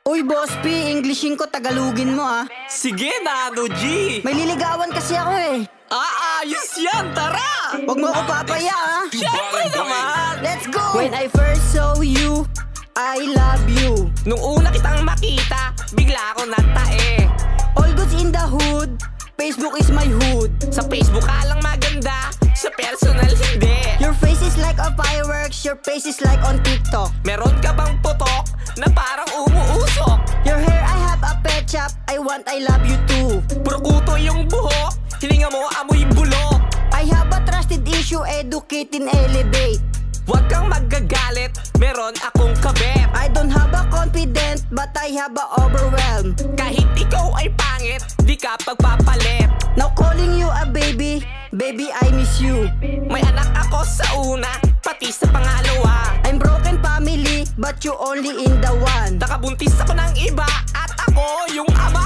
Uy, Boss P, Englishin ko, Tagalogin mo ah. Sige, Nano G! May liligawan kasi ako eh. Ayos yan! Tara! Huwag mo ako papaya ah. Siyempre naman! Let's go! When I first saw you, I love you. Nung una kitang makita, bigla ako natae. All goods in the hood, Facebook is my hood. Sa Facebook ka lang maganda, sa personal hindi. Your face is like a fireworks, your face is like on TikTok. Meron ka bang putok na parang umuusok? Your hair, I have a pet shop, I want, I love you too. Puro kuto yung buhok, hininga mo amoy bulok. I have a trusted issue, educate and elevate. Huwag kang magagalit, meron akong kabet. I don't have a confident, but I have a overwhelm. Kahit ikaw ay pangit, di ka pagpapalit. Now calling you a baby, baby I miss you. May anak ako sa una, pati sa pangalawa. I'm broken family, but you only in the one. Nakabuntis ako ng iba, at ako yung ama.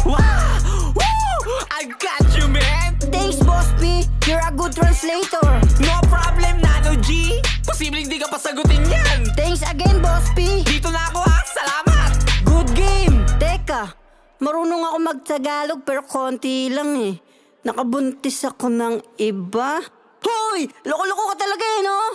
Wow! Woo! I got you, man! Thanks, Boss P, you're a good translator. No problem, Nano G! Posibleng di ka pasagutin yan! Thanks again, Boss P. Dito na ako ha! Salamat! Good game! Teka, marunong ako mag-Tagalog pero konti lang eh. Nakabuntis ako ng iba. Hoy! Loko-loko ka talaga eh, no?